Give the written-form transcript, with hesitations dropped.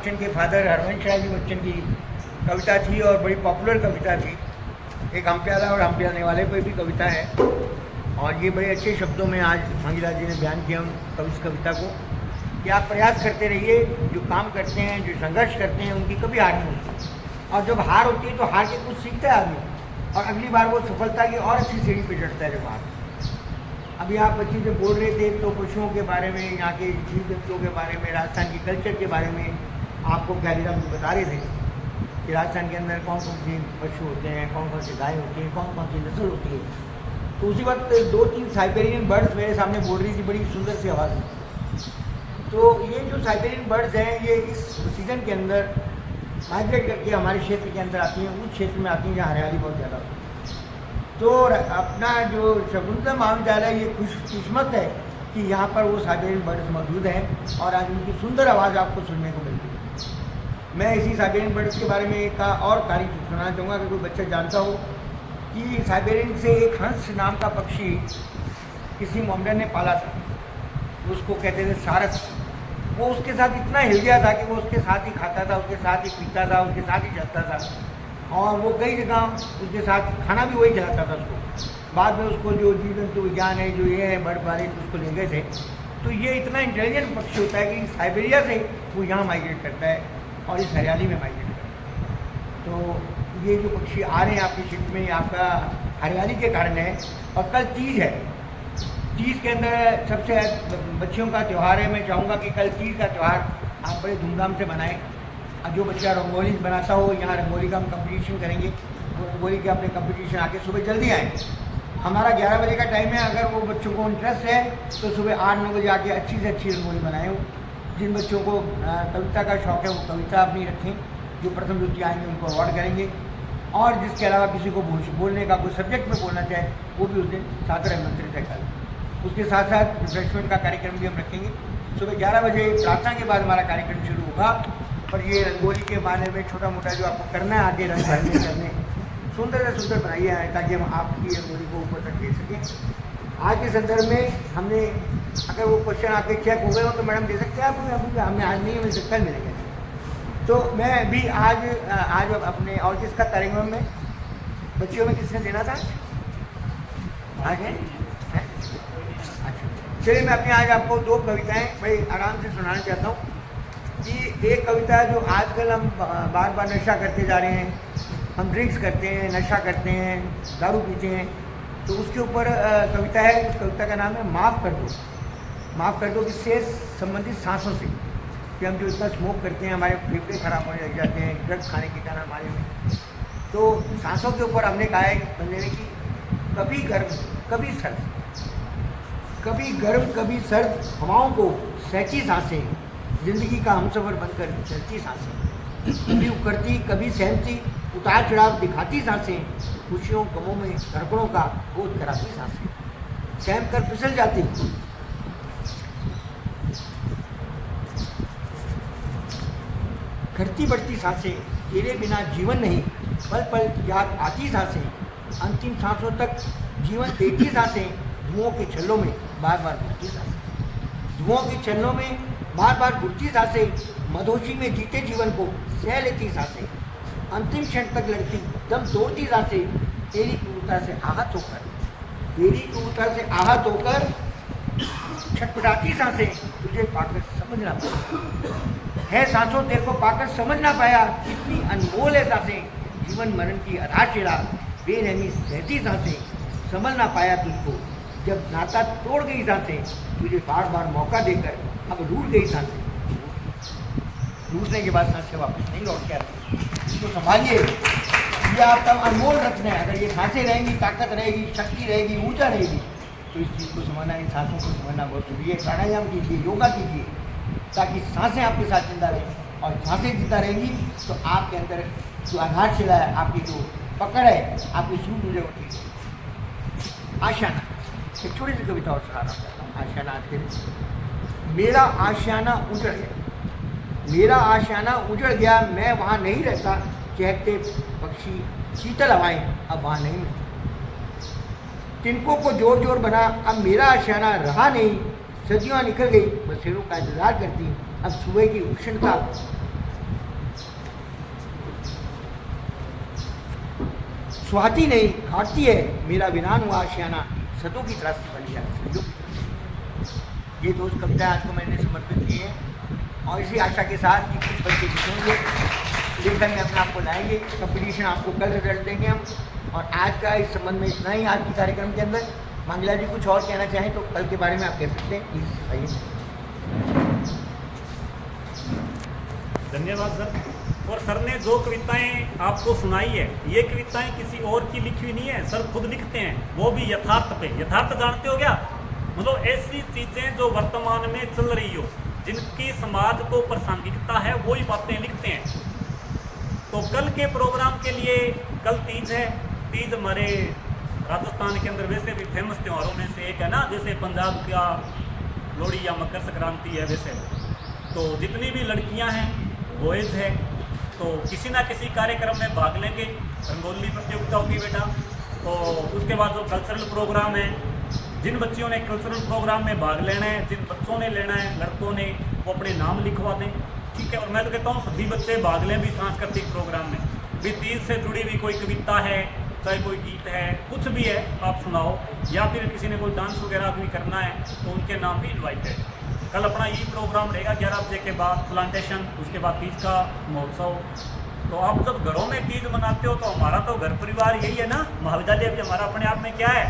बच्चन के फादर हरवंश राय जी बच्चन की कविता थी और बड़ी पॉपुलर कविता थी। एक हम प्याला और हम प्यालने वाले पर भी कविता है और ये बड़े अच्छे शब्दों में आज मंगीलाल जी ने बयान किया इस कविता को कि आप प्रयास करते रहिए, जो काम करते हैं, जो संघर्ष करते हैं, उनकी कभी हार नहीं होती। और जब हार होती है तो हार के कुछ सीखता है आदमी और अगली बार वो सफलता की और अच्छी सीढ़ी पे चढ़ता है। जब आप अभी आप बच्चे जब बोल रहे थे तो पशुओं के बारे में, यहाँ के जीव जंतुओं के बारे में, राजस्थान की कल्चर के बारे में आपको कैलीराम जी बता रहे थे कि राजस्थान के अंदर कौन कौन सी पशु होते हैं, कौन कौन सी गाय होती हैं, कौन कौन सी नस्ल होती है। तो उसी वक्त 2-3 साइबेरियन बर्ड्स मेरे सामने बोल रही थी बड़ी सुंदर सी आवाज़ में। तो ये जो साइबेरियन बर्ड्स हैं ये इस सीज़न के अंदर माइग्रेट करके हमारे क्षेत्र के अंदर आती हैं, उस क्षेत्र में आती हैं जहाँ हरियाली बहुत ज़्यादा होती है। तो अपना जो शकुंतला महाविद्यालय ये खुशकिस्मत है कि यहाँ पर वो साइबेरियन बर्ड्स मौजूद हैं और आज उनकी सुंदर आवाज़ आपको सुनने को मिलती है। मैं इसी साइबेरियन बर्ड्स के बारे में एक और तारीफ सुनाना चाहूँगा कि कोई बच्चा जानता हो कि साइबेरियन से एक हंस नाम का पक्षी किसी मोमडन ने पाला था, उसको कहते थे सारस। वो उसके साथ इतना हिल गया था कि वो उसके साथ ही खाता था, उसके साथ ही पीता था, उसके साथ ही चलता था और वो कई जगह उसके साथ खाना भी वही खिलाता था उसको। बाद में उसको जो जीव जंतु विज्ञान है, जो ये है बर्ड वाले, उसको ले गए थे। तो ये इतना इंटेलिजेंट पक्षी होता है कि साइबेरिया से वो यहाँ माइग्रेट करता है और इस हरियाली में माइग्रेट करता है। तो ये जो पक्षी आ रहे हैं आपके क्षेत्र में, आपका हरियाली के कारण है। और कल तीज है, तीज के अंदर सबसे बच्चियों का त्यौहार है। मैं चाहूँगा कि कल तीज का त्यौहार आप बड़े धूमधाम से बनाएं। जो बच्चा रंगोली बनाता हो, यहाँ रंगोली का हम कंपटीशन करेंगे। वो रंगोली के अपने कंपटीशन आके सुबह जल्दी आएँ। हमारा 11 बजे का टाइम है। अगर वो बच्चों को इंटरेस्ट है तो सुबह 8-9 बजे आके अच्छी से अच्छी रंगोली बनाएं। जिन बच्चों को कविता का शौक़ है वो कविता अपनी रखें। जो प्रथम द्वितीय आएंगे उनको अवार्ड करेंगे और जिसके अलावा किसी को बोलने का कोई सब्जेक्ट में बोलना चाहे वो भी उस दिन सादर आमंत्रित है कल। उसके साथ साथ रिफ्रेशमेंट का कार्यक्रम भी हम रखेंगे। सुबह 11 बजे प्रार्थना के बाद हमारा कार्यक्रम शुरू होगा। और ये रंगोली के बारे में छोटा मोटा जो आपको करना है आगे रंग भरने करने, सुंदर से सुंदर बनाइए ताकि हम आपकी रंगोली को ऊपर तक ले सकें। आज के संदर्भ में हमने, अगर वो क्वेश्चन आपके चेक हो गए हो तो मैडम दे सकते हैं आपको, हमें आज नहीं, हमें कल मिलेंगे। तो मैं भी आज अपने और किसका कार्यक्रम में बच्चियों में किसने देना था आज है? अच्छा, चलिए मैं अपने आज आपको 2 कविताएं बड़े आराम से सुनाना चाहता हूँ कि एक कविता जो आजकल हम बार बार नशा करते जा रहे हैं, हम ड्रिंक्स करते हैं, नशा करते हैं, दारू पीते हैं, तो उसके ऊपर कविता है। उस कविता का नाम है माफ़ कर दो। माफ़ कर दो किससे संबंधित? सांसों से, कि हम जो इतना स्मोक करते हैं हमारे फेफड़े खराब होने लग जाते हैं ड्रग खाने के कारण हमारे में। तो सांसों के ऊपर हमने कहा है बंदे ने कि कभी गर्म कभी सर्द, कभी गर्म कभी सर्द हवाओं को सहती सांसें, जिंदगी का हमसफर बनकर चलती सांसें, कभी उकड़ती कभी सहमती, उतार चढ़ाव दिखाती सांसें, खुशियों गमों में धड़कनों का बोध कराती सांसें, सहम कर फिसल जाती, घटती बढ़ती सांसें, तेरे बिना जीवन नहीं, पल पल याद आती सांसें, अंतिम सांसों तक जीवन देती सांसें, धुओं के छल्लों में बार बार घुटती सांसें, धुओं के छल्लों में बार बार घुटती सांसें, मधोशी में जीते जीवन को सह लेती सांसें, अंतिम क्षण तक लड़ती दम तोड़ती सांसें, तेरी क्रूरता से आहत होकर, तेरी क्रूरता से आहत होकर छटपटाती सांसें, तुझे पाकर समझ ना पाया है सांसों, तेरे को पाकर समझ ना पाया, कितनी अनमोल है सांसें, जीवन मरण की आधारशिला, बेरहमी सहती सांसें, समझ ना पाया तुझको, जब नाता तोड़ गई सांसें, तुझे बार बार मौका देकर अब रूठ गई सांसें, रूठने के बाद सांसें वापस नहीं लौट के आती। इसको संभालिए, ये आपका अनमोल रत्न है। अगर ये सांसें रहेंगी, ताकत रहेगी, शक्ति रहेगी, ऊर्जा रहेगी, तो इस चीज़ को समझना, इन सांसों को समझना बहुत जरूरी है। प्राणायाम कीजिए, योगा कीजिए, ताकि सांसें आपके साथ जिंदा रहें। और सांसें जिंदा रहेंगी तो आपके अंदर जो आधारशिला है, आपकी जो पकड़ है, आपकी सूझ मुझे होती है। आशियाना, एक छोटी सी कविता और सुनाना चाहता हूँ। आशियाना आज के दिन, मेरा आशियाना उजड़ गया, मेरा आशियाना उजड़ गया, मैं वहाँ नहीं रहता, चहकते पक्षी शीतल हवाएं अब वहाँ नहीं मिलती, तिनकों को जोर जोर बना, अब मेरा आशियाना रहा नहीं, सदियाँ निकल गई, बसेरों का इंतजार करती, अब सुबह की उष्णता सुहाती नहीं घाटती है, मेरा विनान हुआ आशियाना, सतों की त्रासदी बन गया। ये दोस्त कविता आज को मैंने समर्पित की है और इसी आशा के साथ कि कुछ बच्चे लिखेंगे, लेखन में अपने आप को लाएंगे। कंपटीशन आपको कल रिजल्ट देंगे हम। और आज का इस संबंध में इतना ही आज के कार्यक्रम के अंदर। मंगला जी कुछ और कहना चाहें तो कल के बारे में आप कह सकते हैं, प्लीज़ आइए। धन्यवाद सर। और सर ने जो कविताएं आपको सुनाई है, ये कविताएं किसी और की लिखी हुई नहीं है, सर खुद लिखते हैं, वो भी यथार्थ पे। यथार्थ जानते हो क्या? मतलब ऐसी चीज़ें जो वर्तमान में चल रही हो, जिनकी समाज को प्रासंगिकता है, वही बातें लिखते हैं। तो कल के प्रोग्राम के लिए, कल तीज है। तीज हमारे राजस्थान के अंदर वैसे भी फेमस त्योहारों में से एक है ना, जैसे पंजाब का लोहड़ी या मकर संक्रांति है वैसे। तो जितनी भी लड़कियां हैं, बॉयज़ है, तो किसी ना किसी कार्यक्रम में भाग लेंगे। रंगोली प्रतियोगिता होगी बेटा, और उसके बाद जो कल्चरल प्रोग्राम है, जिन बच्चियों ने कल्चरल प्रोग्राम में भाग लेना है, जिन बच्चों ने लेना है, लड़कों ने, वो अपने नाम लिखवा दें, ठीक है। और मैं तो कहता हूँ सभी बच्चे भाग लें भी सांस्कृतिक प्रोग्राम में भी। तीज से जुड़ी हुई कोई कविता है, चाहे कोई गीत है, कुछ भी है, आप सुनाओ। या फिर किसी ने कोई डांस वगैरह भी करना है तो उनके नाम भी इन्वाइटेड। कल अपना यही प्रोग्राम रहेगा 11 बजे के बाद प्लांटेशन, उसके बाद तीज का महोत्सव। तो आप जब घरों में तीज मनाते हो तो हमारा तो घर परिवार यही है ना। महाविद्यालय भी हमारा अपने आप में क्या है,